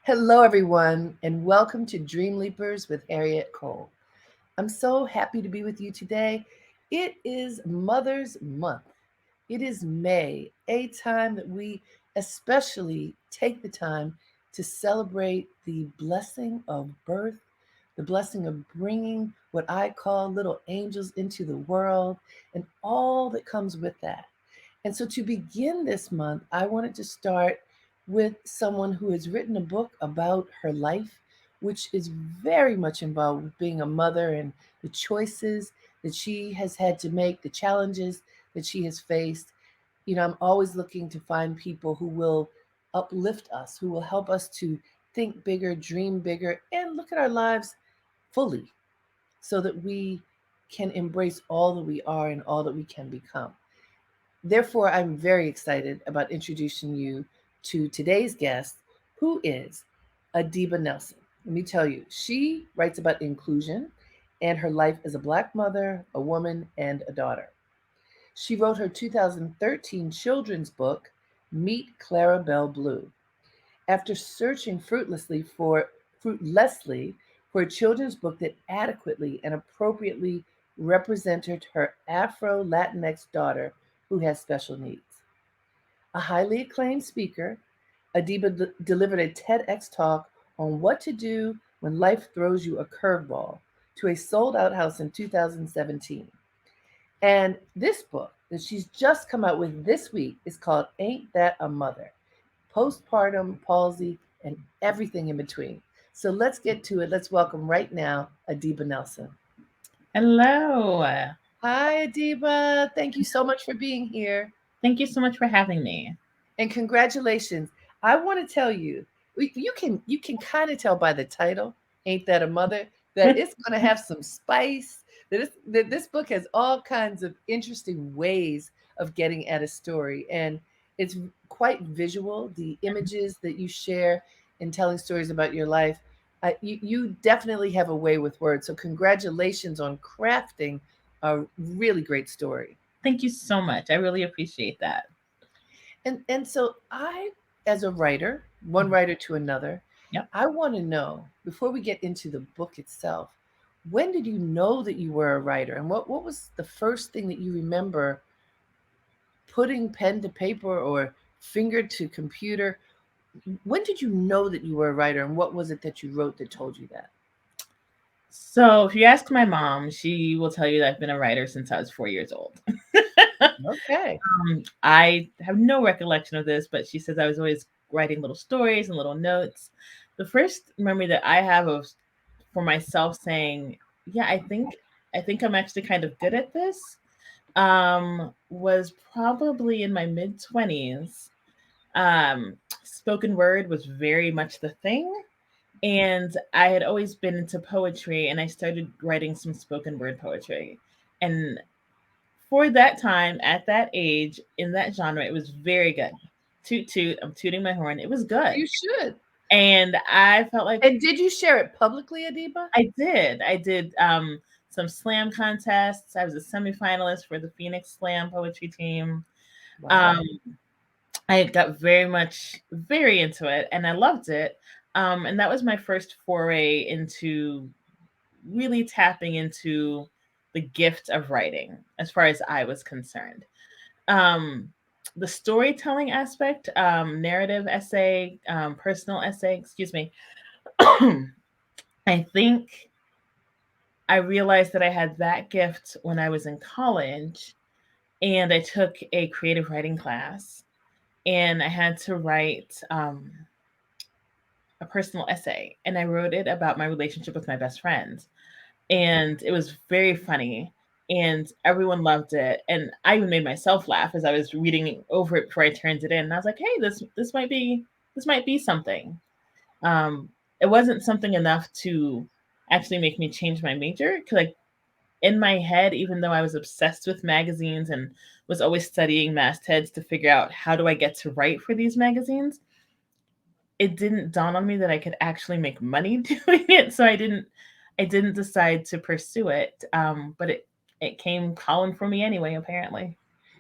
Hello, everyone, and welcome to Dreamleapers with Harriette Cole. I'm so happy to be with you today. It is Mother's Month. It is May, a time that we especially take the time to celebrate the blessing of birth, the blessing of bringing what I call little angels into the world, and all that comes with that. And so, to begin this month, I wanted to start with someone who has written a book about her life, which is very much involved with being a mother and the choices that she has had to make, the challenges that she has faced. I'm always looking to find people who will uplift us, who will help us to think bigger, dream bigger, and look at our lives fully so that we can embrace all that we are and all that we can become. Therefore, I'm very excited about introducing you to today's guest, who is Adiba Nelson. Let me tell you, she writes about inclusion and her life as a Black mother, a woman, and a daughter. She wrote her 2013 children's book, Meet Clara Belle Blue. After searching fruitlessly for a children's book that adequately and appropriately represented her Afro Latinx daughter who has special needs. A highly acclaimed speaker, Adiba delivered a TEDx talk on what to do when life throws you a curveball to a sold out house in 2017. And this book that she's just come out with this week is called Ain't That a Mother? Postpartum, Palsy, and Everything in Between. So let's get to it. Let's welcome right now Adiba Nelson. Hello. Hi, Adiba. Thank you so much for being here. Thank you so much for having me. And congratulations. I want to tell you, you can kind of tell by the title, Ain't That a Mother, that it's going to have some spice. That this book has all kinds of interesting ways of getting at a story, and it's quite visual. The images that you share in telling stories about your life, you definitely have a way with words. So congratulations on crafting a really great story. Thank you so much. I really appreciate that. And so I, as a writer, one Mhm. writer to another, Yep. I want to know, before we get into the book itself, when did you know that you were a writer? And what was the first thing that you remember putting pen to paper or finger to computer? When did you know that you were a writer, and what was it that you wrote that told you that? So, if you ask my mom, she will tell you that I've been a writer since I was 4 years old. Okay. I have no recollection of this, but she says I was always writing little stories and little notes. The first memory that I have of for myself saying, "Yeah, I think I'm actually kind of good at this," was probably in my mid 20s. Spoken word was very much the thing. And I had always been into poetry, and I started writing some spoken word poetry. And for that time, at that age, in that genre, it was very good. Toot toot, I'm tooting my horn. It was good. You should. And I felt like And did you share it publicly, Adiba? I did. I did some slam contests. I was a semifinalist for the Phoenix Slam poetry team. Wow. Um, I got very into it, and I loved it. And that was my first foray into really tapping into the gift of writing, as far as I was concerned. Um, the storytelling aspect, narrative essay, personal essay, excuse me. I think I realized that I had that gift when I was in college, and I took a creative writing class, and I had to write a personal essay, and I wrote it about my relationship with my best friend. And it was very funny, and everyone loved it, and I even made myself laugh as I was reading over it before I turned it in. And I was like, "Hey, this might be something." Um, it wasn't something enough to actually make me change my major, because like in my head, even though I was obsessed with magazines and was always studying mastheads to figure out how do I get to write for these magazines, it didn't dawn on me that I could actually make money doing it. So I didn't decide to pursue it. But it came calling for me anyway, apparently.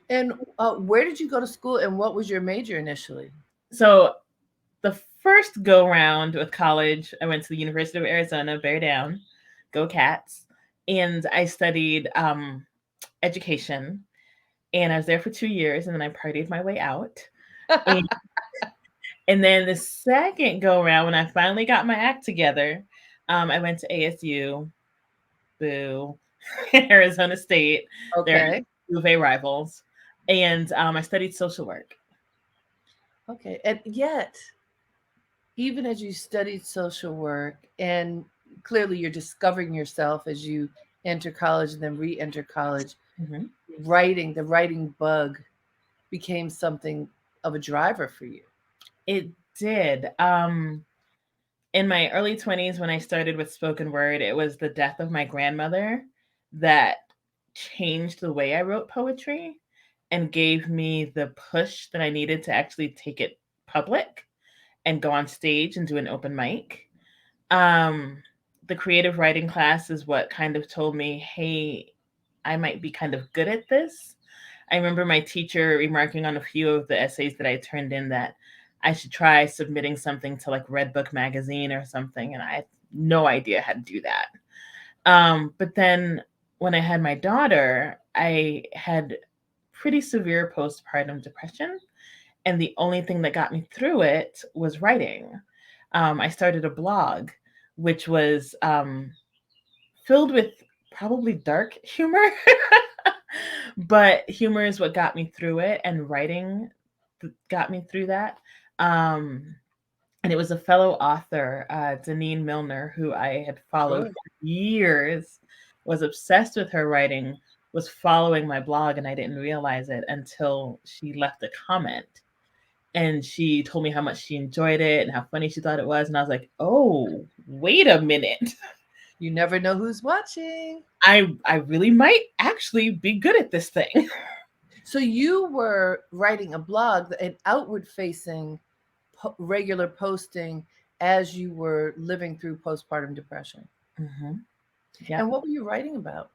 And where did you go to school, and what was your major initially? So the first go round with college, I went to the University of Arizona, bear down, go Cats, and I studied education, and I was there for 2 years, and then I partied my way out. And, and then the second go round, when I finally got my act together, I went to ASU, boo, Arizona State. They're Okay. U of A rivals, and I studied social work. Okay. And yet, even as you studied social work, and clearly you're discovering yourself as you enter college and then re-enter college, Mm-hmm. the writing bug became something of a driver for you. It did. In my early 20s, when I started with spoken word, it was the death of my grandmother that changed the way I wrote poetry and gave me the push that I needed to actually take it public and go on stage and do an open mic. Um, the creative writing class is what kind of told me, hey, I might be kind of good at this. I remember my teacher remarking on a few of the essays that I turned in that I should try submitting something to like Red Book magazine or something, and I had no idea how to do that. But then when I had my daughter, I had pretty severe postpartum depression, and the only thing that got me through it was writing. I started a blog, which was filled with probably dark humor, but humor is what got me through it, and writing got me through that. Um, and it was a fellow author, Deneen Milner, who I had followed Sure. for years, was obsessed with her writing, was following my blog, and I didn't realize it until she left a comment. And she told me how much she enjoyed it and how funny she thought it was. And I was like, oh, wait a minute. You never know who's watching. I really might actually be good at this thing. So you were writing a blog, an outward facing, regular posting as you were living through postpartum depression. Hmm. Yeah. And what were you writing about?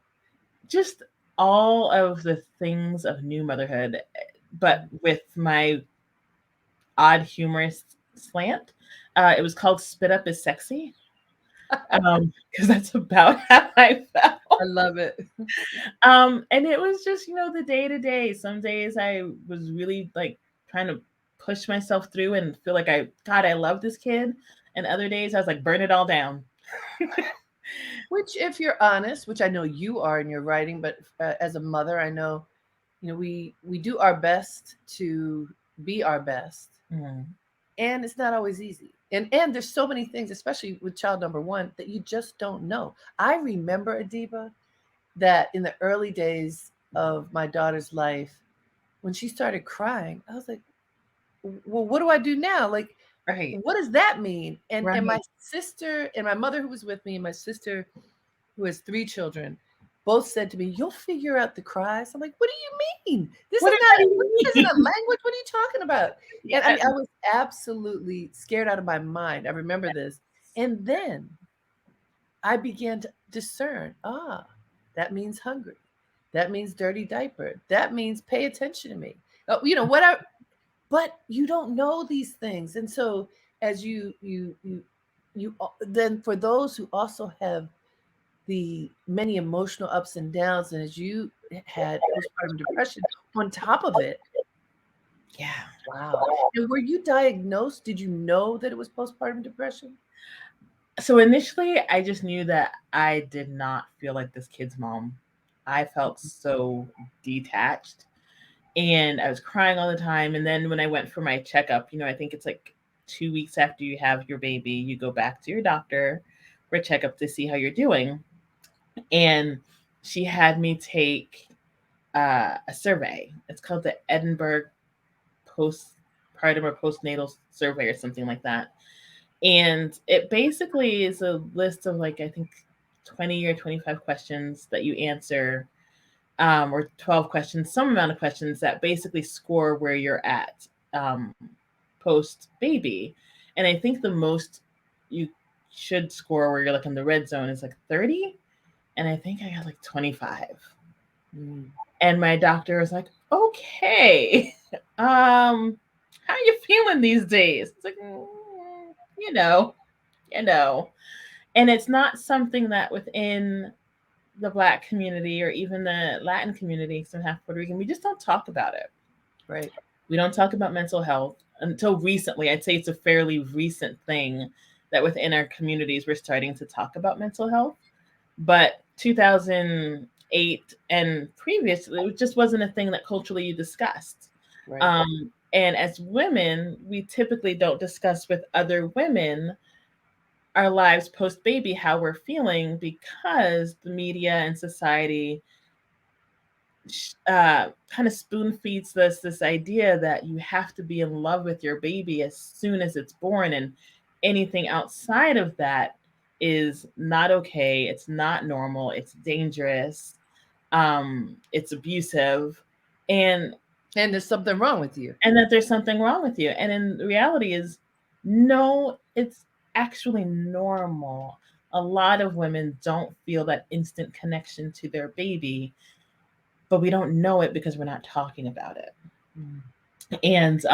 Just all of the things of new motherhood, but with my odd humorous slant. It was called Spit Up is Sexy, because that's about how I I felt. love it. And it was just, the day to day. Some days I was really like trying to push myself through and feel like God, I love this kid. And other days I was like, burn it all down. Which, if you're honest, which I know you are in your writing, but as a mother, I know, we do our best to be our best, Mm. and it's not always easy. And there's so many things, especially with child number one, that you just don't know. I remember, Adiba, that in the early days of my daughter's life, when she started crying, I was like, well, what do I do now? Like, Right. what does that mean? And my Right. sister and my mother who was with me and my sister who has three children both said to me, "You'll figure out the cries." I'm like, "What do you mean? This What is does that this isn't a mean? language. What are you talking about?" And I Yeah. mean, I was absolutely scared out of my mind. I remember this. And then I began to discern, that means hungry. That means dirty diaper. That means pay attention to me. Whatever. But you don't know these things. And so as then for those who also have the many emotional ups and downs, and as you had postpartum depression on top of it, Yeah. wow. And were you diagnosed? Did you know that it was postpartum depression? So initially, I just knew that I did not feel like this kid's mom. I felt so detached, and I was crying all the time. And then when I went for my checkup, I think it's like 2 weeks after you have your baby, you go back to your doctor for a checkup to see how you're doing. And she had me take a survey. It's called the Edinburgh Postpartum or Postnatal Survey or something like that. And it basically is a list of like, I think 20 or 25 questions that you answer, or 12 questions, some amount of questions that basically score where you're at post baby. And I think the most you should score where you're like in the red zone is like 30. And I think I got like 25. Mm. And my doctor was like, okay, how are you feeling these days? It's like, you know, you know. And it's not something that within the Black community or even the Latin community, some half Puerto Rican, we just don't talk about it. Right. We don't talk about mental health until recently. I'd say it's a fairly recent thing that within our communities we're starting to talk about mental health. But 2008 and previously, it just wasn't a thing that culturally you discussed. Right. And as women, we typically don't discuss with other women our lives post baby, how we're feeling, because the media and society kind of spoon feeds us this idea that you have to be in love with your baby as soon as it's born, and anything outside of that is not okay. It's not normal. It's dangerous. It's abusive, and And there's something wrong with you. that there's something wrong with you. And in reality is no, it's actually normal. A lot of women don't feel that instant connection to their baby, but we don't know it because we're not talking about it. Mm. And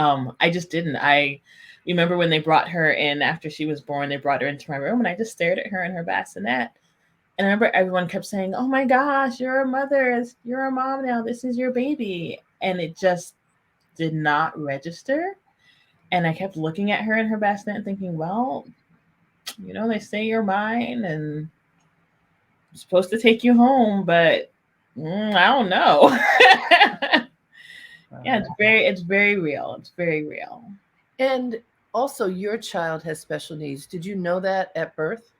I just didn't. I remember when they brought her in after she was born, they brought her into my room and I just stared at her in her bassinet. And I remember everyone kept saying, "Oh my gosh, you're a mother, you're a mom now, this is your baby." And it just did not register. And I kept looking at her in her bassinet and thinking, well, they say you're mine and I'm supposed to take you home, but I don't know. Yeah, it's very real. It's very real. And also, your child has special needs. Did you know that at birth?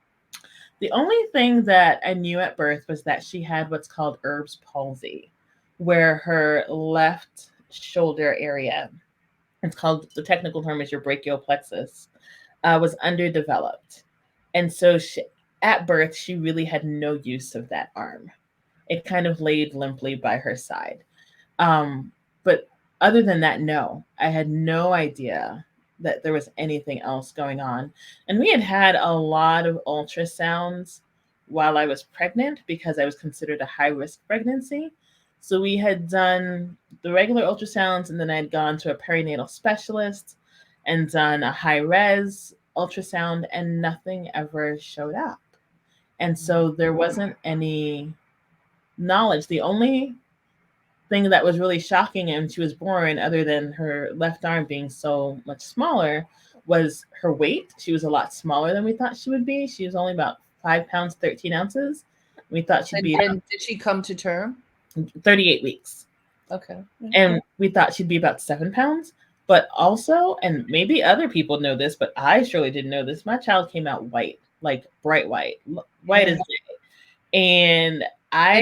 The only thing that I knew at birth was that she had what's called Erb's palsy, where her left shoulder area, it's called, the technical term is your brachial plexus, was underdeveloped. And so at birth, she really had no use of that arm. It kind of laid limply by her side. But other than that, no, I had no idea that there was anything else going on. And we had a lot of ultrasounds while I was pregnant because I was considered a high risk pregnancy. So we had done the regular ultrasounds, and then I'd gone to a perinatal specialist and done a high res ultrasound, and nothing ever showed up. And so there wasn't any knowledge. The only thing that was really shocking when she was born, other than her left arm being so much smaller, was her weight. She was a lot smaller than we thought she would be. She was only about 5 pounds, 13 ounces. We thought she'd be. And did she come to term? 38 weeks. Okay. And we thought she'd be about 7 pounds. But also, and maybe other people know this, but I surely didn't know this, my child came out white, like bright white, white as day. And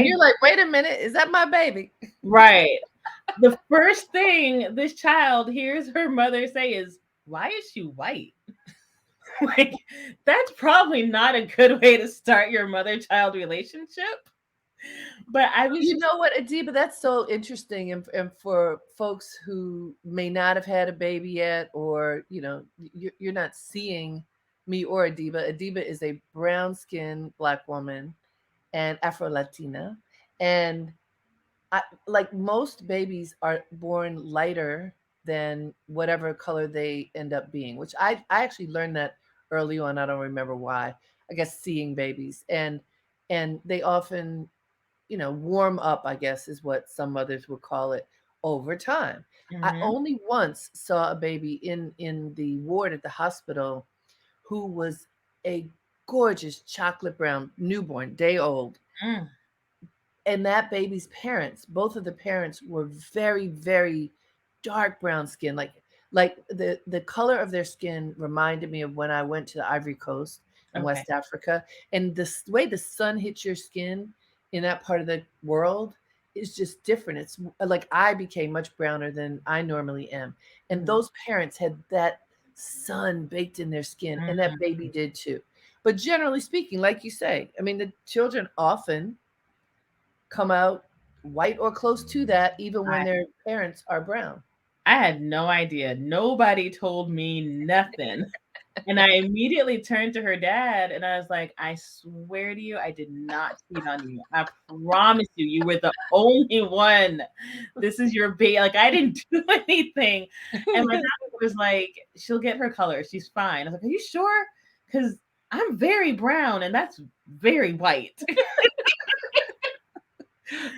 you're like, wait a minute, is that my baby? Right. The first thing this child hears her mother say is, "Why is she white?" Like, that's probably not a good way to start your mother-child relationship. But I was, you know what, Adiba, that's so interesting. And for folks who may not have had a baby yet, or you're not seeing me or Adiba. Adiba is a brown-skinned Black woman and Afro-Latina, and like most babies are born lighter than whatever color they end up being, which I actually learned that early on. I don't remember why. I guess seeing babies, and they often warm up, I guess is what some mothers would call it, over time. I only once saw a baby in the ward at the hospital who was a gorgeous chocolate brown newborn, day old. And that baby's parents, both of the parents were very, very dark brown skin. Like the color of their skin reminded me of when I went to the Ivory Coast in West Africa. And the way the sun hits your skin in that part of the world is just different. It's like I became much browner than I normally am. And those parents had that sun baked in their skin, and that baby did too. But generally speaking, like you say, I mean, the children often come out white or close to that, even when their parents are brown. I had no idea. Nobody told me nothing. And I immediately turned to her dad and I was like, "I swear to you, I did not cheat on you. I promise you, you were the only one. This is your baby." Like, I didn't do anything. And my dad was was like, she'll get her color. She's fine. I was like, are you sure? Because I'm very brown and that's very white.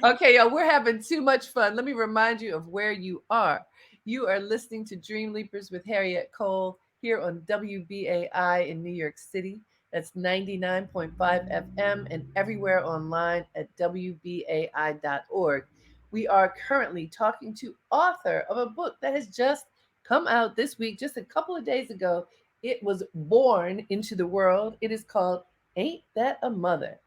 Okay, y'all, we're having too much fun. Let me remind you of where you are. You are listening to Dreamleapers with Harriette Cole here on WBAI in New York City. That's 99.5 FM and everywhere online at WBAI.org. We are currently talking to author of a book that has just come out this week, just a couple of days ago. It was born into the world. It is called Ain't That a Mother?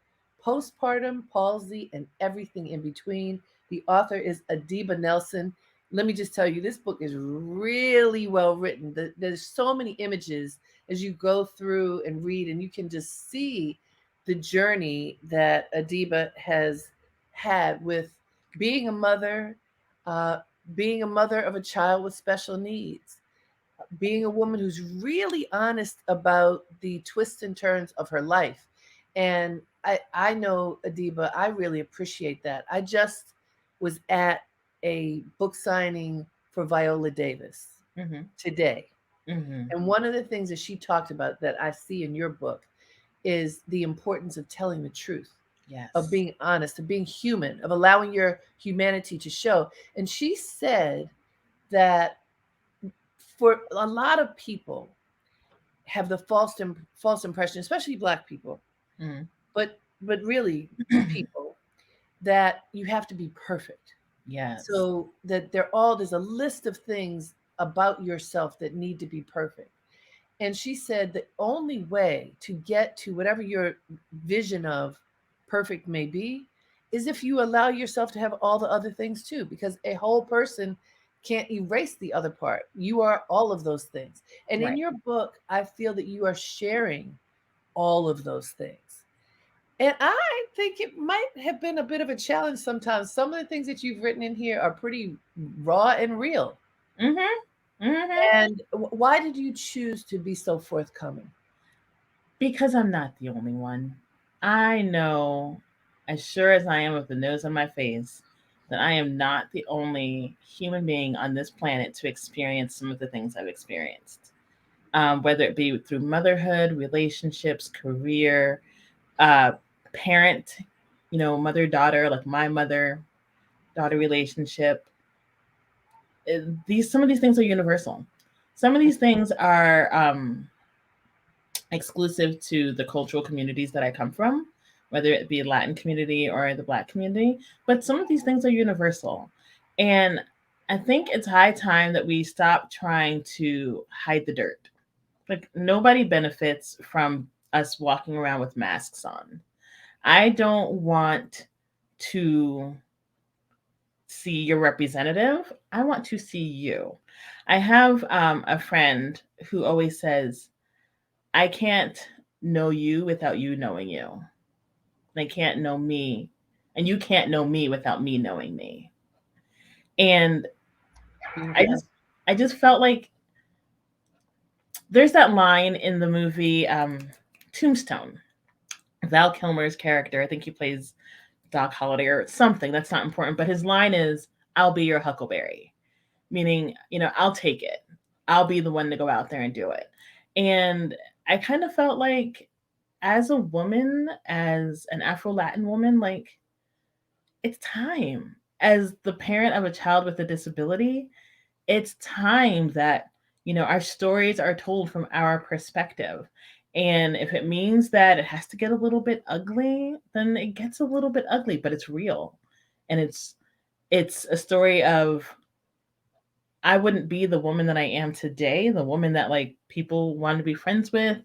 Postpartum, Palsy, and Everything in Between. The author is Adiba Nelson. Let me just tell you, this book is really well written. There's so many images as you go through and read, and you can just see the journey that Adiba has had with being a mother, uh, being a mother of a child with special needs, being a woman who's really honest about the twists and turns of her life. And I know, Adiba, I really appreciate that. I just was at a book signing for Viola Davis Mm-hmm. today. Mm-hmm. And one of the things that she talked about that I see in your book is the importance of telling the truth, of Yes. being honest, of being human, of allowing your humanity to show. And she said that for a lot of people have the false impression, especially Black people, Mm-hmm. but really people, that you have to be perfect. Yes. So that there's a list of things about yourself that need to be perfect. And she said the only way to get to whatever your vision of perfect may be is if you allow yourself to have all the other things too, because a whole person can't erase the other part. You are all of those things. And in Right. your book, I feel that you are sharing all of those things. And I think it might have been a bit of a challenge sometimes. Some of the things that you've written in here are pretty raw and real. Mm-hmm. Mm-hmm. And why did you choose to be so forthcoming? Because I'm not the only one. I know, as sure as I am with the nose on my face, that I am not the only human being on this planet to experience some of the things I've experienced. Whether it be through motherhood, relationships, career, uh, parent, mother daughter, like my mother daughter relationship. Some of these things are universal. Some of these things are exclusive to the cultural communities that I come from, whether it be Latin community or the Black community. But some of these things are universal. And I think it's high time that we stop trying to hide the dirt. Like, nobody benefits from us walking around with masks on. I don't want to see your representative. I want to see you. I have a friend who always says, I can't know you without you knowing you. They can't know me, and you can't know me without me knowing me. And I Beautiful. just, I just felt like there's that line in the movie Tombstone. Val Kilmer's character, I think he plays Doc Holliday or something. That's not important, but his line is, "I'll be your Huckleberry," meaning, I'll take it. I'll be the one to go out there and do it. And I kind of felt like, as a woman, as an Afro Latin woman, like, it's time. As the parent of a child with a disability, it's time that, our stories are told from our perspective. And if it means that it has to get a little bit ugly, then it gets a little bit ugly, but it's real. And it's a story of, I wouldn't be the woman that I am today, the woman that, like, people want to be friends with.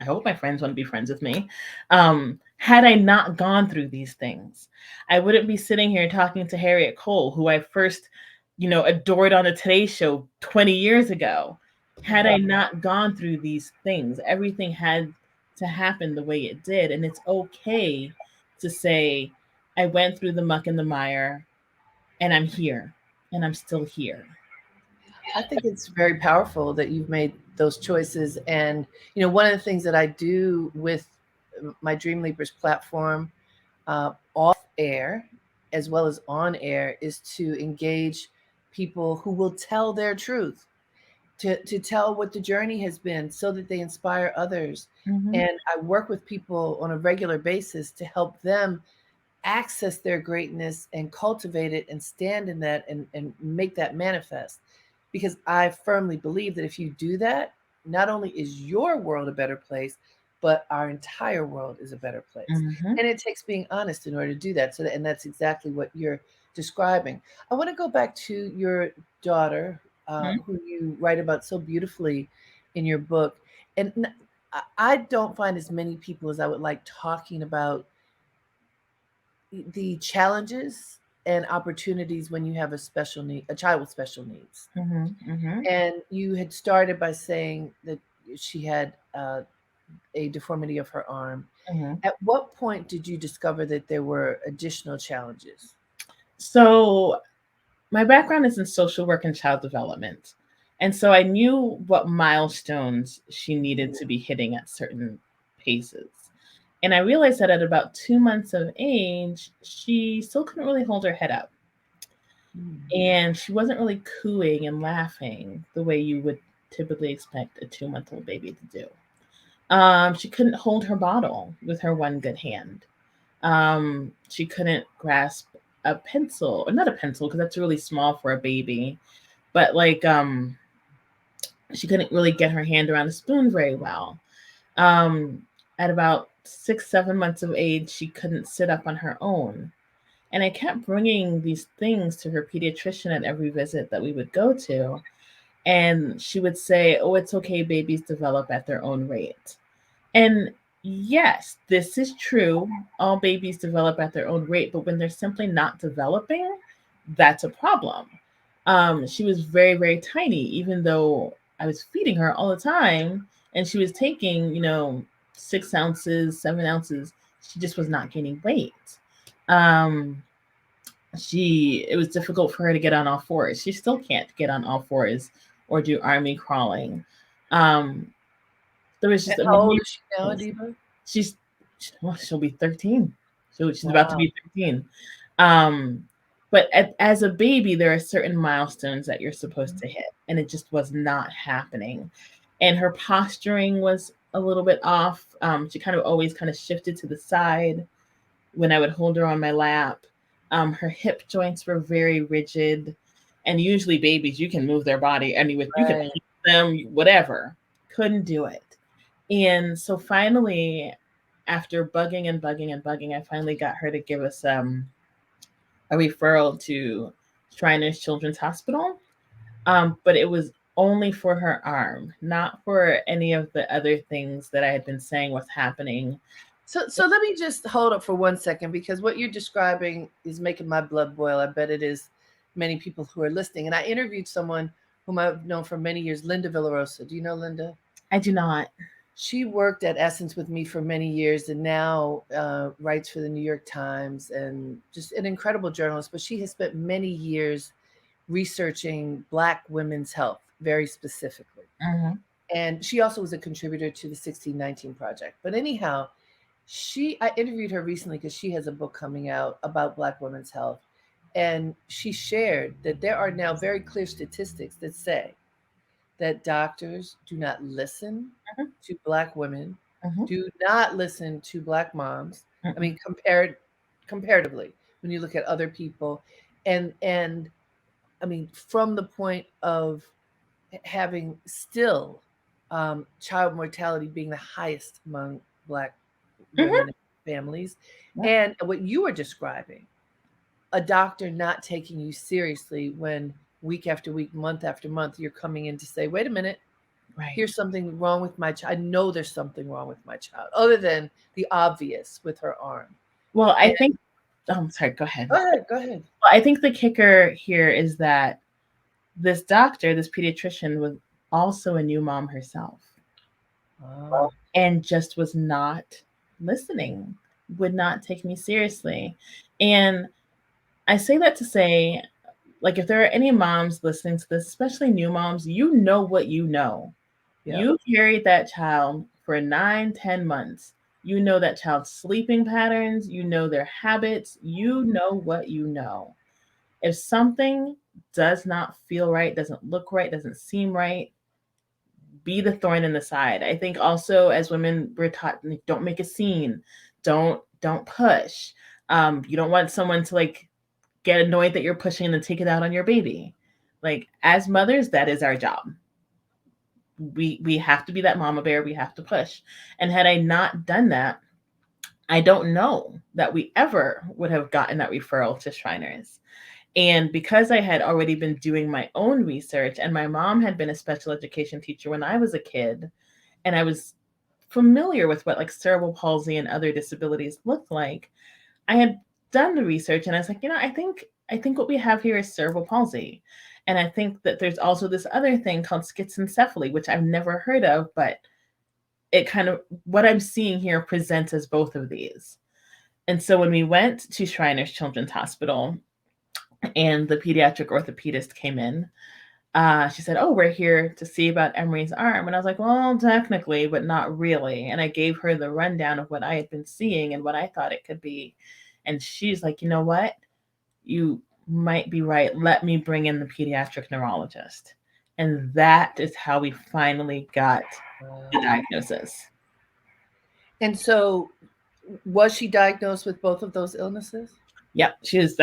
I hope my friends want to be friends with me. Had I not gone through these things, I wouldn't be sitting here talking to Harriette Cole, who I first, adored on the Today Show 20 years ago. Had I not gone through these things, everything had to happen the way it did. And it's okay to say, I went through the muck and the mire, and I'm here, and I'm still here. I think it's very powerful that you've made those choices. And, one of the things that I do with my Dreamleapers platform, off air as well as on air, is to engage people who will tell their truth. to tell what the journey has been so that they inspire others. Mhm. And I work with people on a regular basis to help them access their greatness and cultivate it and stand in that and make that manifest. Because I firmly believe that if you do that, not only is your world a better place, but our entire world is a better place. Mhm. And it takes being honest in order to do that. And that's exactly what you're describing. I want to go back to your daughter, Mhm. who you write about so beautifully in your book. And I don't find as many people as I would like talking about the challenges and opportunities when you have a child with special needs. Mhm. Mhm. And you had started by saying that she had a deformity of her arm. Mhm. At what point did you discover that there were additional challenges? So my background is in social work and child development. And so I knew what milestones she needed to be hitting at certain paces. And I realized that at about 2 months of age, she still couldn't really hold her head up. Mm. And she wasn't really cooing and laughing the way you would typically expect a 2-month-old baby to do. She couldn't hold her bottle with her one good hand. She couldn't grasp a pencil, or not a pencil, because that's really small for a baby, but like she couldn't really get her hand around a spoon very well. Um, at about 6, 7 months of age, she couldn't sit up on her own. And I kept bringing these things to her pediatrician at every visit that we would go to. And she would say, "Oh, it's okay, babies develop at their own rate." And yes, this is true. All babies develop at their own rate, but when they're simply not developing, that's a problem. She was very, very tiny, even though I was feeding her all the time and she was taking, 6 ounces, 7 ounces. She just was not gaining weight. Um, it was difficult for her to get on all fours. She still can't get on all fours or do army crawling. Um, there was And just, I how mean, old is she now, Adiba? she's well, she'll be 13. She's about to Wow. be 13. Um, but as a baby, there are certain milestones that you're supposed to hit, and it just was not happening. And her posturing was a little bit off. She kind of always kind of shifted to the side when I would hold her on my lap. Her hip joints were very rigid, and usually babies, you can move their body anyway. You can Right. hit them, whatever. Couldn't do it. And so finally, after bugging and bugging and bugging, I finally got her to give us a referral to Shriners Children's Hospital. But it was only for her arm, not for any of the other things that I had been saying was happening. So let me just hold up for 1 second because what you're describing is making my blood boil. I bet it is many people who are listening. And I interviewed someone whom I've known for many years, Linda Villarosa. Do you know Linda? I do not. She worked at Essence with me for many years and now writes for the New York Times and just an incredible journalist. But she has spent many years researching Black women's health very specifically. Hmm. And she also was a contributor to the 1619 Project. But anyhow, I interviewed her recently because she has a book coming out about Black women's health. And she shared that there are now very clear statistics that say that doctors do not listen to Black women, Hmm. do not listen to Black moms. I Hmm. mean, comparatively, when you look at other people, and I mean, from the point of having still child mortality being the highest among Black women Hmm. and families, Yep. and what you were describing, a doctor not taking you seriously when week after week, month after month, you're coming in to say, wait a minute, Right. here's something wrong with my child. I know there's something wrong with my child, other than the obvious with her arm. Well, I And think, oh, I'm sorry, go ahead. go ahead, go ahead. Well, I think the kicker here is that this doctor, this pediatrician, was also a new mom herself Oh, and just was not listening, would not take me seriously. And I say that to say, like, if there are any moms listening to this, especially new moms, you know what you know. yeah. You carried that child for 9, 10 months. You know that child's sleeping patterns, you know their habits, you know what you know. If something does not feel right, doesn't look right, doesn't seem right, be the thorn in the side. I think also as women we're taught like, don't make a scene, don't push. You don't want someone to like get annoyed that you're pushing and then take it out on your baby. Like as mothers, that is our job. We have to be that mama bear. We have to push. And had I not done that, I don't know that we ever would have gotten that referral to Shriners. And because I had already been doing my own research, and my mom had been a special education teacher when I was a kid, and I was familiar with what like cerebral palsy and other disabilities looked like, I had done the research and I was like, I think what we have here is cerebral palsy. And I think that there's also this other thing called schizoncephaly, which I've never heard of, but it kind of what I'm seeing here presents as both of these. And so when we went to Shriners Children's Hospital and the pediatric orthopedist came in, she said, "Oh, we're here to see about Emery's arm." And I was like, "Well, technically, but not really." And I gave her the rundown of what I had been seeing and what I thought it could be. And she's like, "You know what? You might be right. Let me bring in the pediatric neurologist." And that is how we finally got the diagnosis. And so, was she diagnosed with both of those illnesses? Yep, she was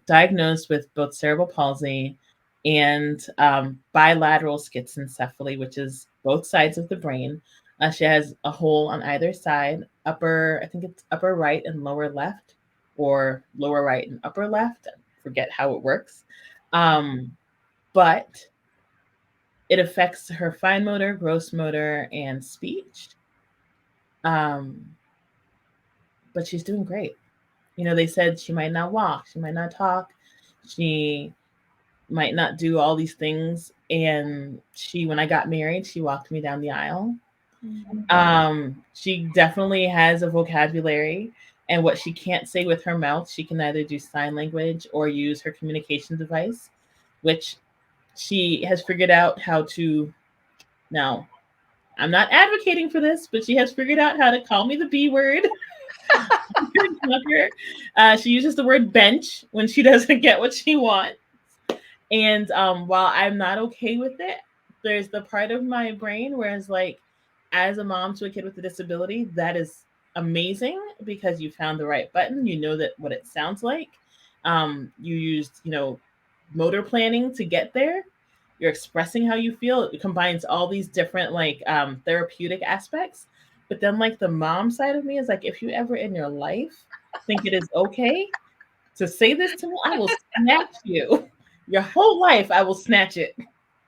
diagnosed with both cerebral palsy and bilateral schizencephaly, which is both sides of the brain. She has a hole on either side, upper, I think it's upper right and lower left, or lower right and upper left. I forget how it works. Um, but it affects her fine motor, gross motor, and speech. Um, but she's doing great. They said she might not walk, she might not talk, she might not do all these things. And when I got married, she walked me down the aisle. She definitely has a vocabulary, and what she can't say with her mouth, she can either do sign language or use her communication device, which she has figured out how to. Now, I'm not advocating for this, but she has figured out how to call me the B word. She uses the word bench when she doesn't get what she wants. And while I'm not okay with it, there's the part of my brain where it's like, as a mom to a kid with a disability, that is amazing because you found the right button. You know that what it sounds like. You used, motor planning to get there. You're expressing how you feel. It combines all these different like therapeutic aspects. But then like the mom side of me is like, if you ever in your life think it is okay to say this to me, I will snatch you. Your whole life, I will snatch it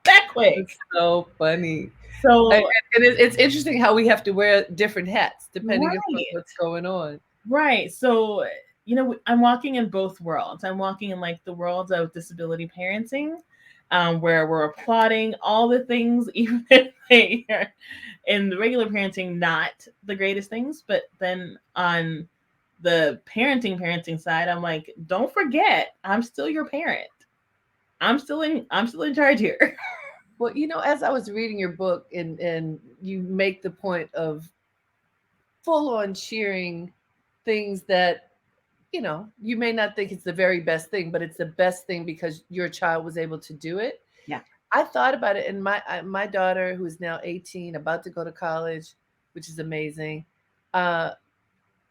that quick. It's so funny. So, And it's interesting how we have to wear different hats depending upon right, what's going on. right. So, I'm walking in both worlds. I'm walking in like the world of disability parenting, where we're applauding all the things, even if they are in the regular parenting, not the greatest things. But then on the parenting side, I'm like, don't forget, I'm still your parent. I'm still in charge here. Well, as I was reading your book and you make the point of full on cheering things that, you may not think it's the very best thing, but it's the best thing because your child was able to do it. Yeah. I thought about it, and my daughter, who is now 18, about to go to college, which is amazing. Uh,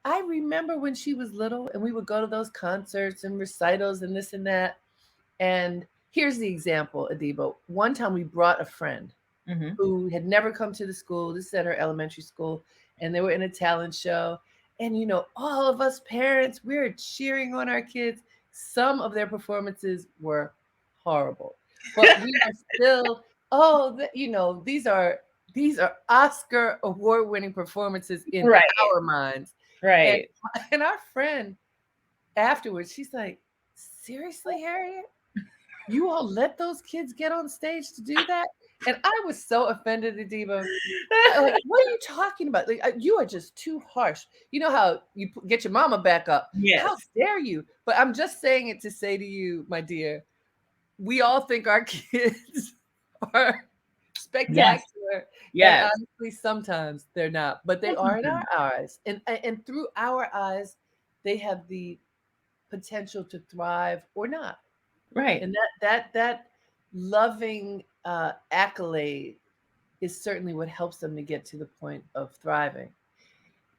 I remember when she was little, and we would go to those concerts and recitals and this and that. And here's the example, Adiba. One time we brought a friend Mm-hmm. who had never come to the school. This is at her elementary school, and they were in a talent show. And all of us parents, we are cheering on our kids. Some of their performances were horrible, but we are still, these are Oscar award-winning performances in Right. our minds. And Right. and our friend afterwards, she's like, "Seriously, Harriet? You all let those kids get on stage to do that?" And I was so offended, Adiba. Like, what are you talking about? Like, you are just too harsh. You know how you get your mama back up. How Yes. dare you? But I'm just saying it to say to you, my dear, we all think our kids are Yes. spectacular, and Yes. honestly, sometimes they're not, but they are in our Mhm. eyes, and through our eyes, they have the potential to thrive or not. Right. And that loving accolade is certainly what helps them to get to the point of thriving.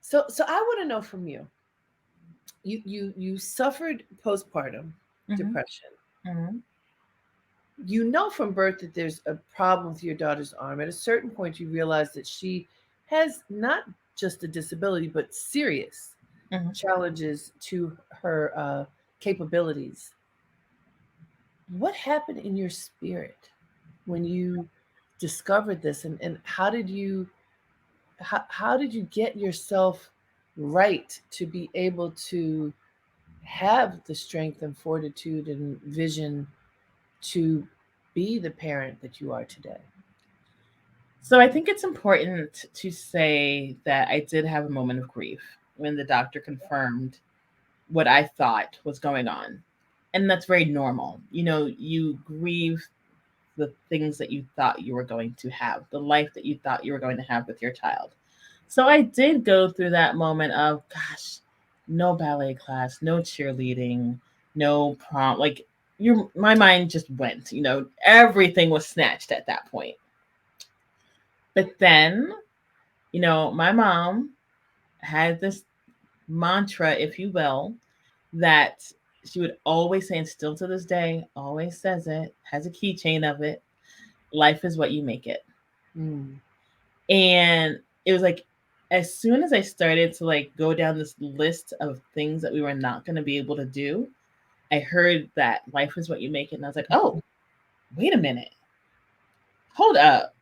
So I want to know from you. You suffered postpartum Mm-hmm. depression. Mm-hmm. You know from birth that there's a problem with your daughter's arm. At a certain point, you realize that she has not just a disability, but serious Mm-hmm. challenges to her capabilities. What happened in your spirit when you discovered this, and how did you get yourself right to be able to have the strength and fortitude and vision to be the parent that you are today? So I think it's important to say that I did have a moment of grief when the doctor confirmed what I thought was going on. And that's very normal. You grieve the things that you thought you were going to have, the life that you thought you were going to have with your child. So I did go through that moment of, gosh, no ballet class, no cheerleading, no prom. Like, my mind just went, everything was snatched at that point. But then, my mom had this mantra, if you will, that she would always say, and still to this day, always says it, has a keychain of it: life is what you make it. Mm. And it was like, as soon as I started to like go down this list of things that we were not going to be able to do, I heard that life is what you make it. And I was like, oh, wait a minute. Hold up.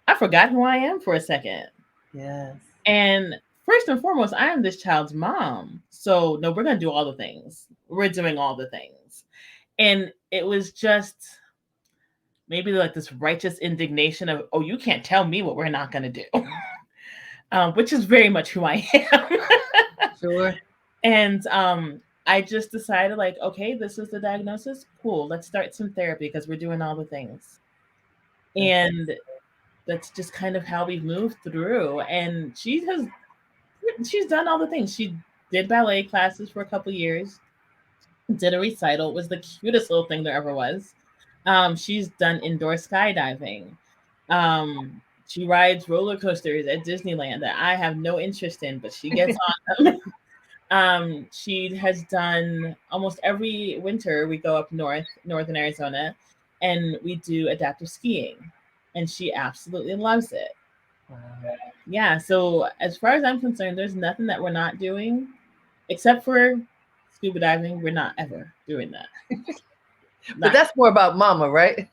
I forgot who I am for a second. Yes. And first and foremost, I am this child's mom. So, no, we're going to do all the things. We're doing all the things. And it was just maybe like this righteous indignation of, oh, you can't tell me what we're not going to do, which is very much who I am. Sure. And I just decided, like, okay, this is the diagnosis. Cool. Let's start some therapy because we're doing all the things. That's And that's just kind of how we've moved through. And she's done all the things. She did ballet classes for a couple years, did a recital, was the cutest little thing there ever was. She's done indoor skydiving. Um, she rides roller coasters at Disneyland that I have no interest in, but she gets on them. She has done almost every winter. We go up northern Arizona, and we do adaptive skiing, and she absolutely loves it. wow. Yeah. So as far as I'm concerned, there's nothing that we're not doing, except for scuba diving. We're not ever doing that. But Not that's more about mama, right?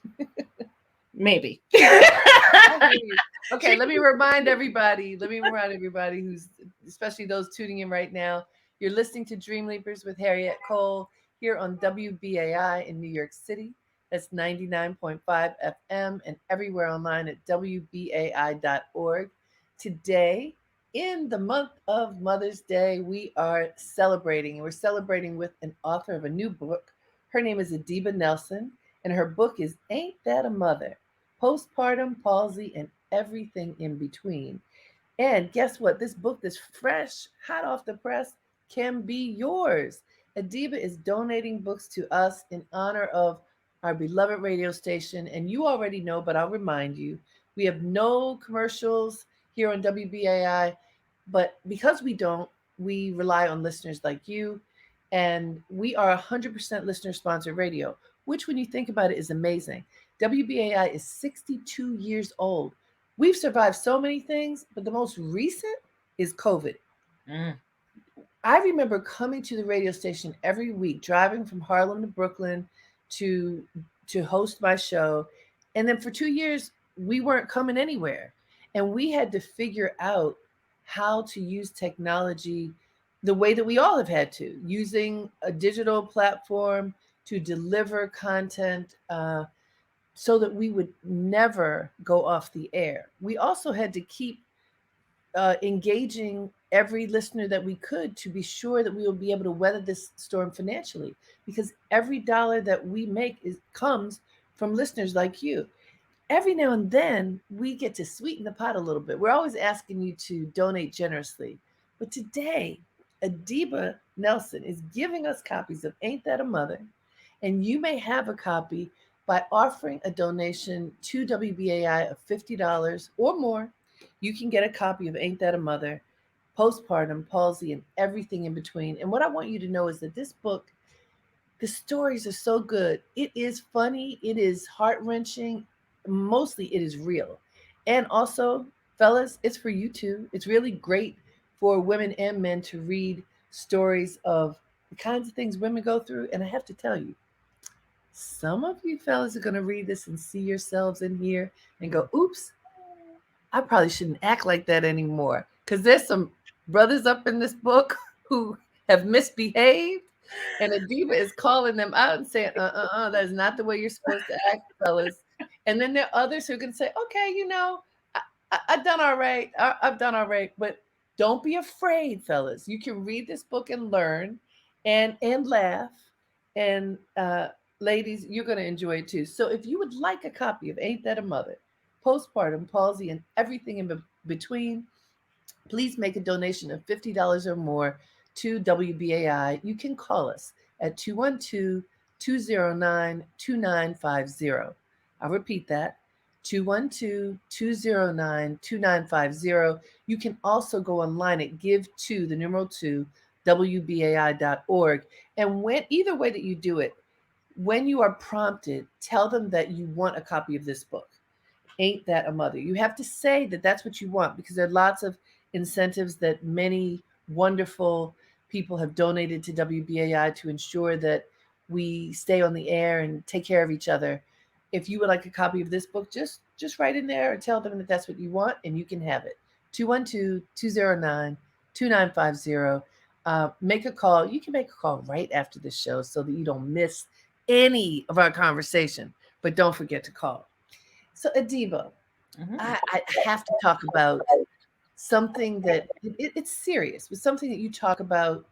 maybe. I hear you. Okay, let me remind everybody. Let me remind everybody who's, especially those tuning in right now. You're listening to Dreamleapers with Harriette Cole here on WBAI in New York City. That's 99.5 FM and everywhere online at WBAI.org. Today, in the month of Mother's Day, we are celebrating, and we're celebrating with an author of a new book. Her name is Adiba Nelson, and her book is Ain't That a Mother? Postpartum, Palsy, and Everything in Between. And guess what? This book that's fresh, hot off the press, can be yours. Adiba is donating books to us in honor of our beloved radio station. And you already know, but I'll remind you, we have no commercials here on WBAI. But because we don't, we rely on listeners like you. And we are 100% listener sponsored radio, which, when you think about it, is amazing. WBAI is 62 years old. We've survived so many things, but the most recent is COVID. Mm. I remember coming to the radio station every week, driving from Harlem to Brooklyn to host my show, and then for 2 years we weren't coming anywhere, and we had to figure out how to use technology the way that we all have had to, using a digital platform to deliver content. So that we would never go off the air. We also had to keep engaging every listener that we could to be sure that we will be able to weather this storm financially, because every dollar that we make comes from listeners like you. Every now and then we get to sweeten the pot a little bit. We're always asking you to donate generously. But today, Adiba Nelson is giving us copies of Ain't That a Mother? And you may have a copy By offering a donation to WBAI of $50 or more, you can get a copy of Ain't That a Mother, Postpartum, Palsy, and Everything in Between. And what I want you to know is that this book, the stories are so good. It is funny, it is heart wrenching, mostly it is real. And also, fellas, it's for you too. It's really great for women and men to read stories of the kinds of things women go through. And I have to tell you, some of you fellas are going to read this and see yourselves in here and go, oops, I probably shouldn't act like that anymore. Because there's some brothers up in this book who have misbehaved, and Adiba is calling them out and saying, that's not the way you're supposed to act, fellas. And then there are others who are going to say, okay, I've done all right. I've done all right. But don't be afraid, fellas. You can read this book and learn and laugh. And ladies, you're going to enjoy it too. So if you would like a copy of Ain't That a Mother, Postpartum, Palsy, and Everything in Between, please make a donation of $50 or more to WBAI. You can call us at 212-209-2950. I'll repeat that, 212-209-2950. You can also go online at give2, the numeral 2, WBAI.org. And either way that you do it, when you are prompted, tell them that you want a copy of this book. Ain't That a Mother? You have to say that that's what you want, because there are lots of incentives that many wonderful people have donated to WBAI to ensure that we stay on the air and take care of each other. If you would like a copy of this book, just write in there and tell them that that's what you want, and you can have it. 212-209-2950. Make a call. You can make a call right after the show so that you don't miss any of our conversation. But don't forget to call. So, Adiba, I have to talk about something that it's serious, but something that you talk about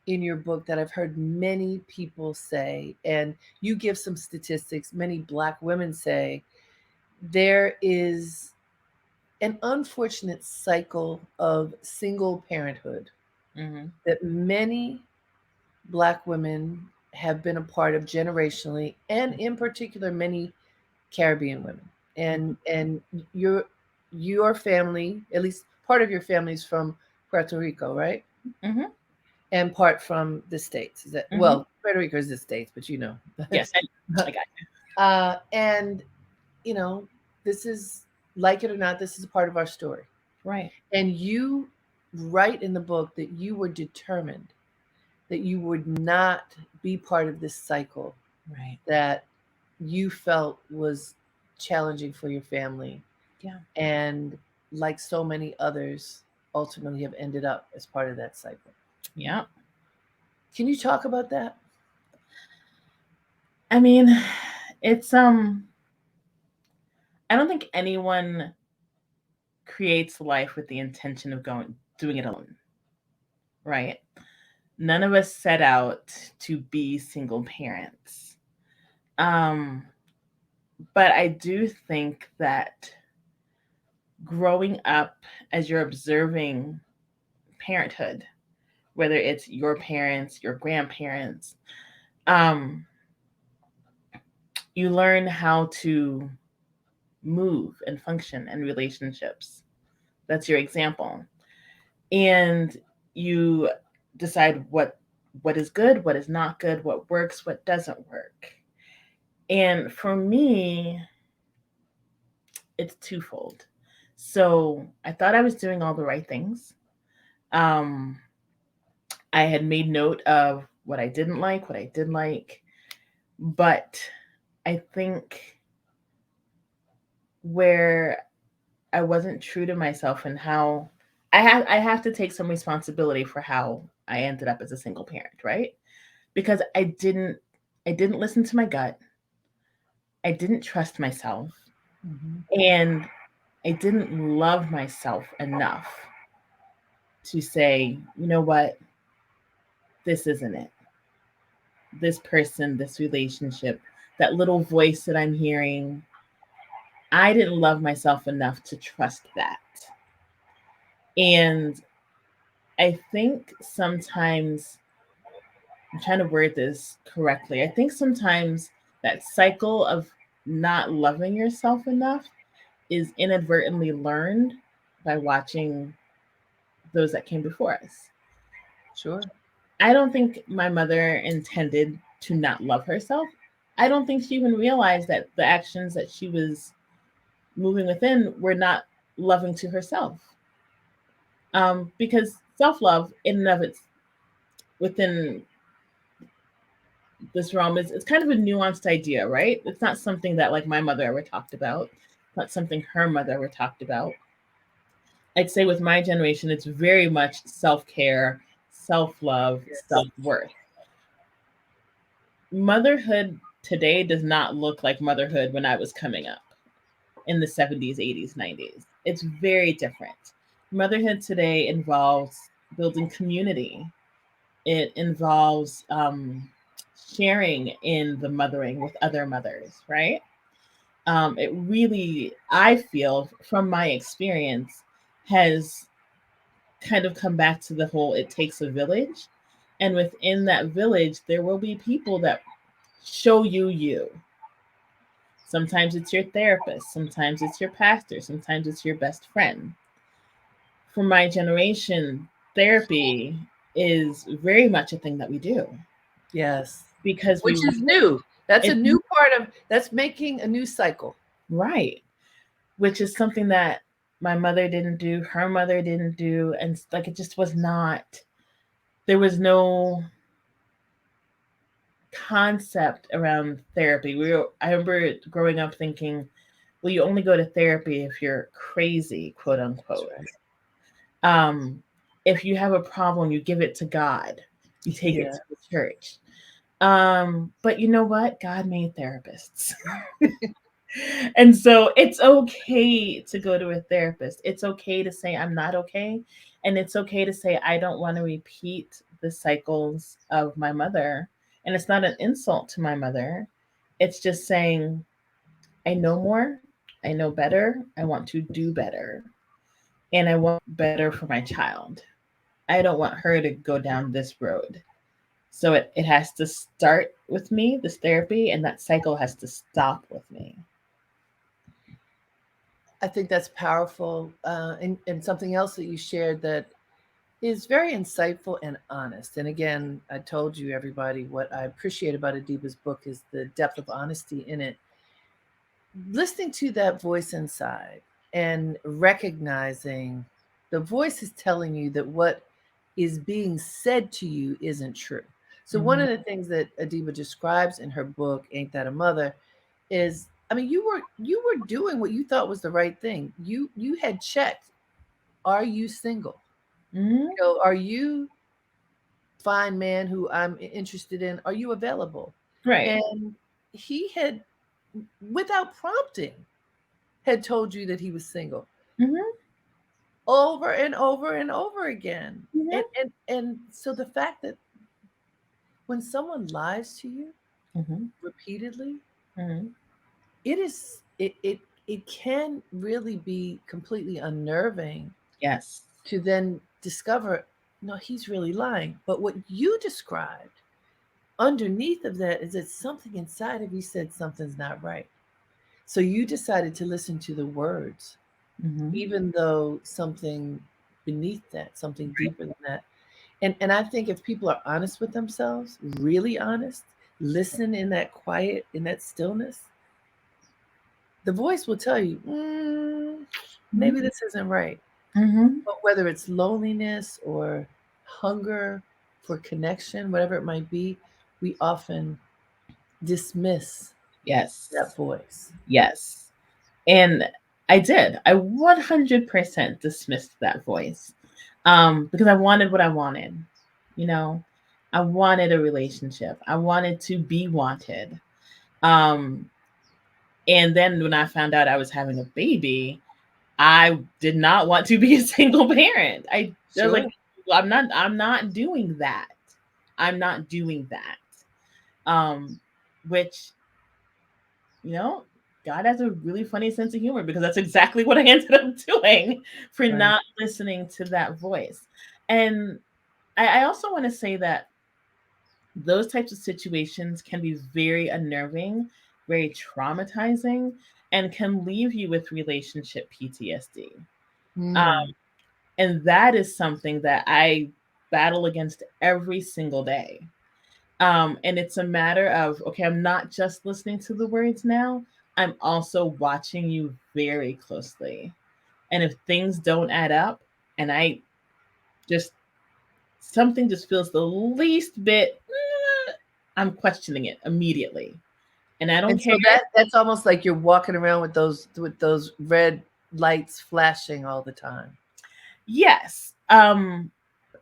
in your book that I've heard many people say, and you give some statistics. Many Black women say there is an unfortunate cycle of single parenthood that many Black women have been a part of generationally, and in particular, many Caribbean women. And your family, at least part of your family, is from Puerto Rico, right? Mm-hmm. And part from the States. Is that well, Puerto Rico is the States, but you know. Yes, I got you. And you know, this is, like it or not, this is a part of our story. Right. And you write in the book that you were determined that you would not be part of this cycle Right. that you felt was challenging for your family. Yeah. And like so many others, ultimately have ended up as part of that cycle. Yeah. Can you talk about that? I mean, it's I don't think anyone creates life with the intention of doing it alone. Right? None of us set out to be single parents. Um but I do think that growing up as you're observing parenthood, whether it's your parents, your grandparents, um, you learn how to move and function in relationships. That's your example. And you decide what is good, what is not good, what works, what doesn't work. And for me, it's twofold. So I thought I was doing all the right things. Um, I had made note of what I didn't like, what I did like, but I think where I wasn't true to myself and how I have to take some responsibility for how I ended up as a single parent, right? Because I didn't listen to my gut. I didn't trust myself, Mm-hmm. and I didn't love myself enough to say, you know what, this isn't it. This person, this relationship, that little voice that I'm hearing, I didn't love myself enough to trust that. And I think sometimes, I'm trying to word this correctly. I think sometimes that cycle of not loving yourself enough is inadvertently learned by watching those that came before us. Sure. I don't think my mother intended to not love herself. I don't think she even realized that the actions that she was moving within were not loving to herself. Because self love, in and of its within this realm, is it's kind of a nuanced idea, right? It's not something that like my mother ever talked about. It's not something her mother ever talked about. I'd say with my generation, it's very much self care, self love, Yes. self worth. Motherhood today does not look like motherhood when I was coming up in the 70s, 80s, 90s. It's very different. Motherhood today involves building community, it involves sharing in the mothering with other mothers, right? It really, I feel from my experience, has kind of come back to the whole it takes a village. And within that village, there will be people that show you you. Sometimes it's your therapist, sometimes it's your pastor, sometimes it's your best friend. For my generation, therapy is very much a thing that we do Yes. because Which is new. That's a it's new part of that's making a new cycle. right, which is something that my mother didn't do, her mother didn't do, and like it just was not. There was no concept around therapy. I remember growing up thinking, well, you only go to therapy if you're crazy, quote That's unquote. right. Um, if you have a problem, you give it to God. You take it Yeah. to the church. But you know what? God made therapists. And so it's okay to go to a therapist. It's okay to say I'm not okay. And it's okay to say I don't want to repeat the cycles of my mother. And it's not an insult to my mother. It's just saying I know more, I know better, I want to do better, and I want better for my child. I don't want her to go down this road. So it has to start with me, this therapy, and that cycle has to stop with me. I think that's powerful. And something else that you shared that is very insightful and honest. And again, I told you, everybody, what I appreciate about Adiba's book is the depth of honesty in it. Listening to that voice inside and recognizing the voice is telling you that what is being said to you isn't true. So one Mm-hmm. of the things that Adiba describes in her book, Ain't That a Mother, is, I mean, you were doing what you thought was the right thing. You had checked, are you single? Mm-hmm. Are you fine man who I'm interested in? Are you available? Right. And he had, without prompting, had told you that he was single Mm-hmm. over and over and over again. And Mm-hmm. and and so the fact that when someone lies to you Mm-hmm. repeatedly, Mm-hmm. it can really be completely unnerving Yes. to then discover, no, he's really lying. But what you described underneath of that is that something inside of you said something's not right. So you decided to listen to the words, Mm-hmm. even though something beneath that, something deeper than that. And I think if people are honest with themselves, really honest, listen in that quiet, in that stillness, the voice will tell you, maybe this isn't right. Mm-hmm. But whether it's loneliness or hunger for connection, whatever it might be, we often dismiss Yes. that voice. Yes. And I did. I 100% dismissed that voice because I wanted what I wanted. You know, I wanted a relationship. I wanted to be wanted. Um, and then when I found out I was having a baby, I did not want to be a single parent. I was like, Sure. well, I'm not doing that. I'm not doing that. Which, you know, God has a really funny sense of humor because that's exactly what I ended up doing for Right. not listening to that voice. And I also want to say that those types of situations can be very unnerving very traumatizing and can leave you with relationship PTSD. Mm. And that is something that I battle against every single day. And it's a matter of, okay, I'm not just listening to the words now, I'm also watching you very closely. And if things don't add up, and I just, something just feels the least bit, I'm questioning it immediately. And I don't And care. so that's almost like you're walking around with those red lights flashing all the time. Yes. And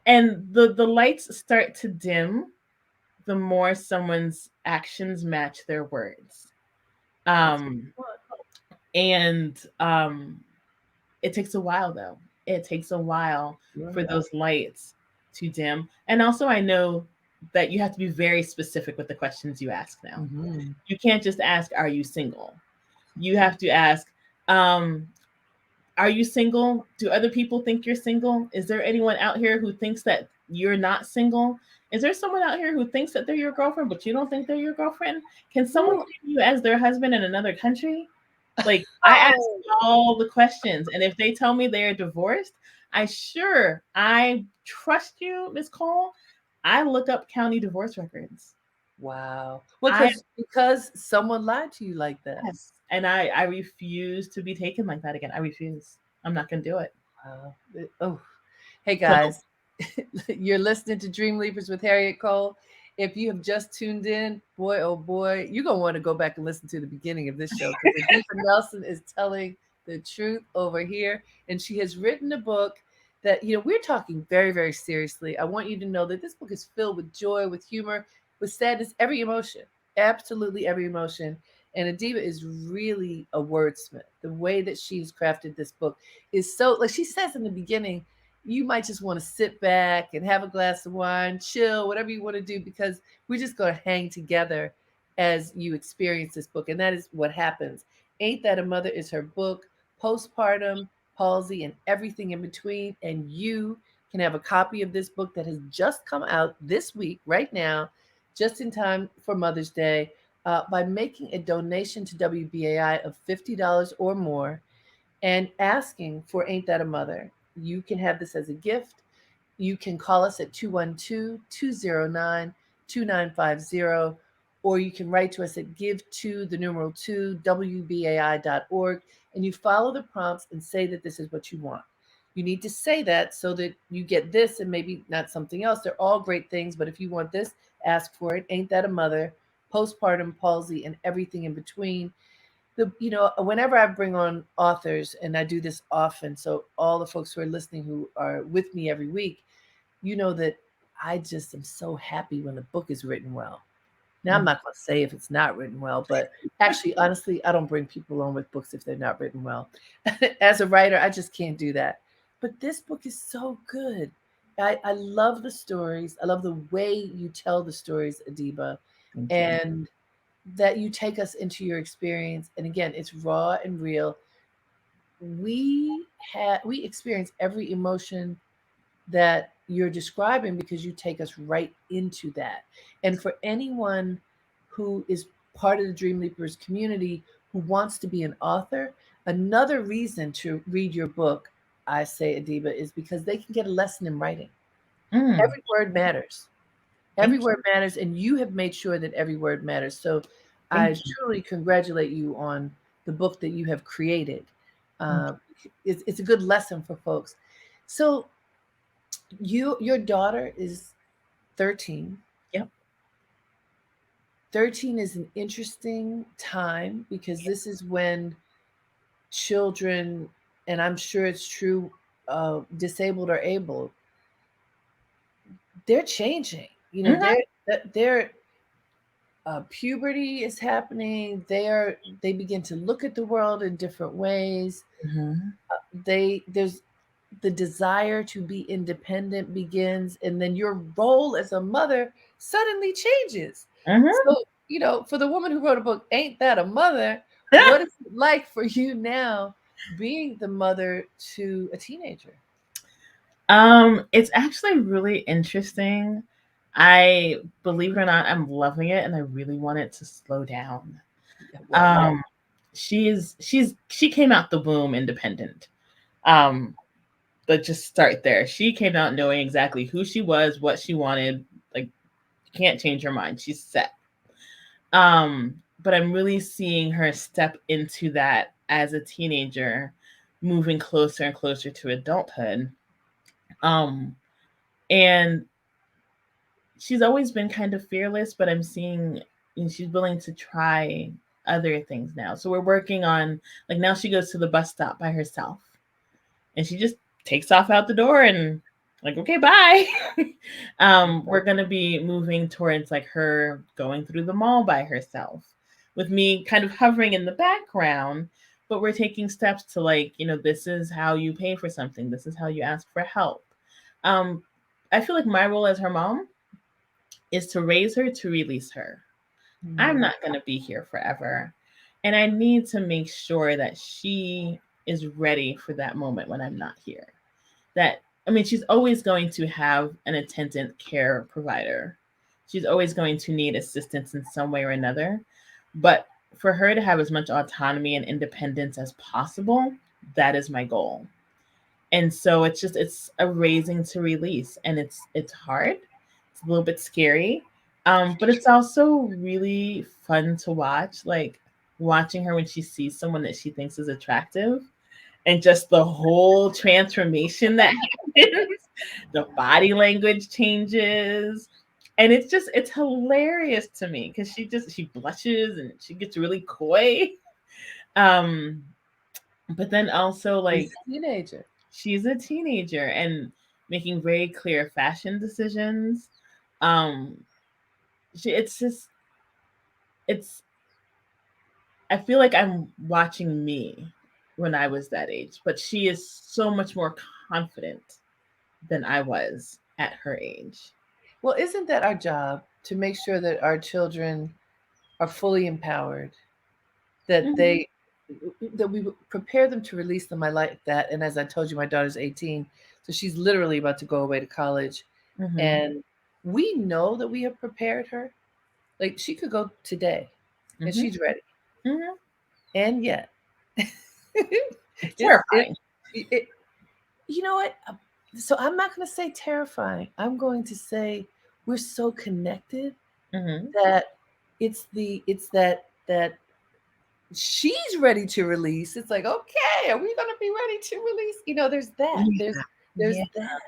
the lights start to dim the more someone's actions match their words. That's Um, and It takes a while though. It takes a while sure. for those lights to dim. And also I know that you have to be very specific with the questions you ask now. Hmm. You can't just ask, are you single? You have to ask, um, are you single? Do other people think you're single? Is there anyone out here who thinks that you're not single? Is there someone out here who thinks that they're your girlfriend, but you don't think they're your girlfriend? Can someone Ooh. claim you as their husband in another country? Like, I ask Oh, all the questions, and if they tell me they're divorced, I trust you, Miss Cole. I look up county divorce records. wow. Well, I because someone lied to you like that. Yes, and I refuse to be taken like that again. I refuse. I'm not gonna do it. Wow. Oh, hey So, guys, you're listening to Dreamleapers with Harriette Cole. If you have just tuned in, boy, oh boy, you're going to want to go back and listen to the beginning of this show because Adiva Nelson is telling the truth over here. And she has written a book that, we're talking very, very seriously. I want you to know that this book is filled with joy, with humor, with sadness, every emotion, absolutely every emotion. And Adiva is really a wordsmith. The way that she's crafted this book is so, like she says in the beginning, you might just want to sit back and have a glass of wine, chill, whatever you want to do, because we're just going to hang together as you experience this book. And that is what happens. Ain't That a Mother is her book, Postpartum, Palsy, and Everything in Between. And you can have a copy of this book that has just come out this week, right now, just in time for Mother's Day, by making a donation to WBAI of $50 or more and asking for Ain't That a Mother. You can have this as a gift. You can call us at 212-209-2950, or you can write to us at give to the numeral 2 WBAI.org, and you follow the prompts and say that this is what you want. You need to say that so that you get this and maybe not something else. They're all great things, but if you want this, ask for it. Ain't That a Mother? Postpartum Palsy and Everything in Between. Whenever I bring on authors, and I do this often, so all the folks who are listening who are with me every week, you know that I just am so happy when the book is written well. Now, I'm mm, not going to say if it's not written well, but actually, honestly, I don't bring people on with books if they're not written well. As a writer, I just can't do that. But this book is so good. I love the stories. I love the way you tell the stories, Adiba, thank you. and that you take us into your experience. And again, it's raw and real. We experience every emotion that you're describing because you take us right into that. And for anyone who is part of the Dreamleapers community who wants to be an author, another reason to read your book, I say, Adiba, is because they can get a lesson in writing. Mm, Every word matters. Every thank you. word matters, and you have made sure that every word matters. So I Thank you. truly congratulate you on the book that you have created. Thank Uh, it's a good lesson for folks. So your daughter is 13. you. Yep. 13 is an interesting time because this is when children, and I'm sure it's true, disabled or able, they're changing. Mhm, They're puberty is happening. They begin to look at the world in different ways. mhm, There's the desire to be independent begins, and then your role as a mother suddenly changes. mhm. So, for the woman who wrote a book, Ain't That a Mother? What is it like for you now being the mother to a teenager? It's actually really interesting. I Believe it or not, I'm loving it, and I really want it to slow down. Well, She came out the womb independent. Um, but just start there. She came out knowing exactly who she was, what she wanted. Like, can't change her mind. She's set. But I'm really seeing her step into that as a teenager, moving closer and closer to adulthood. Um, and she's always been kind of fearless, but I'm seeing, she's willing to try other things now. So we're working on, like, now she goes to the bus stop by herself and she just takes off out the door and, like, okay, bye. We're gonna be moving towards like her going through the mall by herself, with me kind of hovering in the background, but we're taking steps to, like, this is how you pay for something, this is how you ask for help. um I feel like my role as her mom is to raise her, to release her. I'm mm, not going to be here forever. And I need to make sure that she is ready for that moment when I'm not here. That, I mean, she's always going to have an attendant care provider. She's always going to need assistance in some way or another. But for her to have as much autonomy and independence as possible, that is my goal. And so it's a raising to release, and it's hard. It's a little bit scary, but it's also really fun to watch. Like, watching her when she sees someone that she thinks is attractive, and just the whole transformation that happens. The body language changes, and it's hilarious to me because she blushes and she gets really coy. Um, but then also, she's like, a teenager. she's a teenager and making very clear fashion decisions. Um, it's just, it's, I feel like I'm watching me when I was that age, but she is so much more confident than I was at her age. Well, isn't that our job to make sure that our children are fully empowered, that Mm-hmm. we prepare them to release them? I like that. And as I told you, my daughter's 18, so she's literally about to go away to college, Mm-hmm. and we know that we have prepared her. Like, she could go today, and Mm-hmm. she's ready. Mm-hmm. And yet, It's it's terrifying. it. You know what? So I'm not going to say terrifying. I'm going to say we're so connected Mm-hmm. that it's that she's ready to release. It's like, okay, are we going to be ready to release? There's that. Yeah. There's Yeah. that.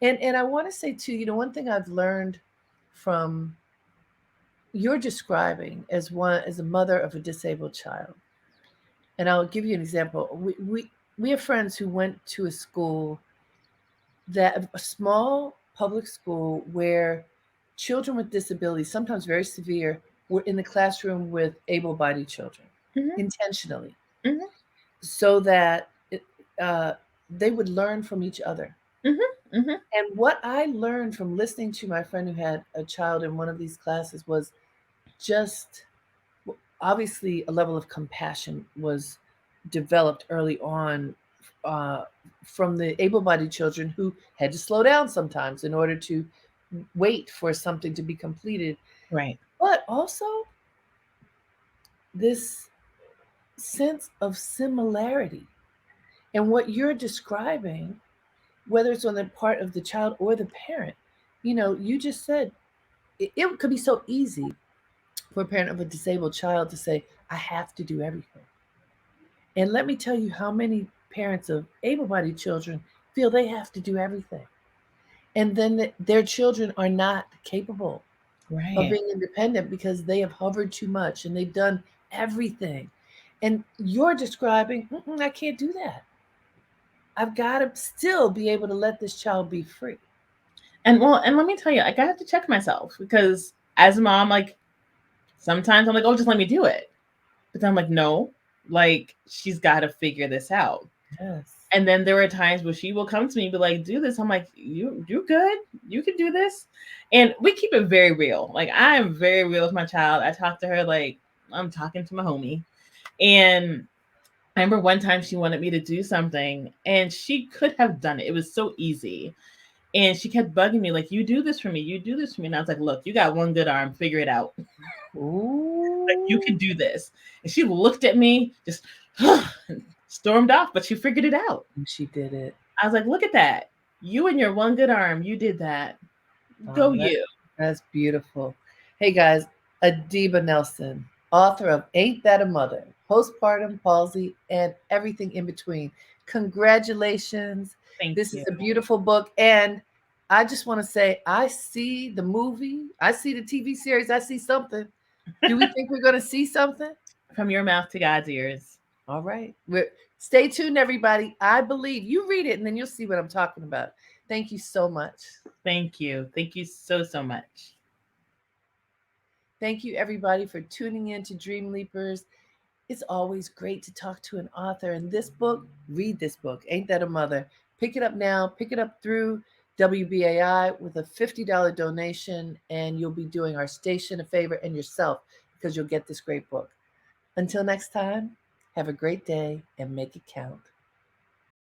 And I want to say too, one thing I've learned from you're describing as a mother of a disabled child. And I'll give you an example. We have friends who went to a school, that a small public school, where children with disabilities, sometimes very severe, were in the classroom with able-bodied children, Mm-hmm. intentionally, Mm-hmm. so that uh, they would learn from each other. Mm-hmm. Mm-hmm. And what I learned from listening to my friend who had a child in one of these classes was just, obviously, a level of compassion was developed early on, uh, from the able-bodied children who had to slow down sometimes in order to wait for something to be completed, Right. but also this sense of similarity. And what you're describing, whether it's on the part of the child or the parent, you just said it could be so easy for a parent of a disabled child to say, I have to do everything. And let me tell you how many parents of able bodied children feel they have to do everything. And then their children are not capable of Right. being independent because they have hovered too much and they've done everything. And you're describing, I can't do that. I've got to still be able to let this child be free. And well, and let me tell you, like, I have to check myself because as a mom, like, sometimes I'm like, oh, just let me do it. But then I'm like, no, like, she's got to figure this out. Yes. And then there are times where she will come to me and be like, do this. I'm like, you good? You can do this. And we keep it very real. Like, I am very real with my child. I talk to her like I'm talking to my homie. And I remember one time she wanted me to do something and she could have done it. It was so easy. And she kept bugging me, like, you do this for me. You do this for me. And I was like, look, you got one good arm. Figure it out. Ooh. like, you can do this. And she looked at me, just and stormed off, but she figured it out. She did it. I was like, look at that. You and your one good arm, you did that. Go Oh, you. that's beautiful. Hey guys, Adiba Nelson, author of Ain't That a Mother? Postpartum Palsy and Everything in Between. Congratulations. Thank This is you. a beautiful book. And I just want to say, I see the movie, I see the TV series, I see something. Do we think we're going to see something? From your mouth to God's ears. All right. Stay tuned, everybody. I believe you read it and then you'll see what I'm talking about. Thank you so much. Thank you. Thank you so, so much. Thank you, everybody, for tuning in to Dreamleapers. It's always great to talk to an author. And this book, read this book, Ain't That a Mother? Pick it up now. Pick it up through WBAI with a $50 donation, and you'll be doing our station a favor and yourself because you'll get this great book. Until next time, have a great day and make it count.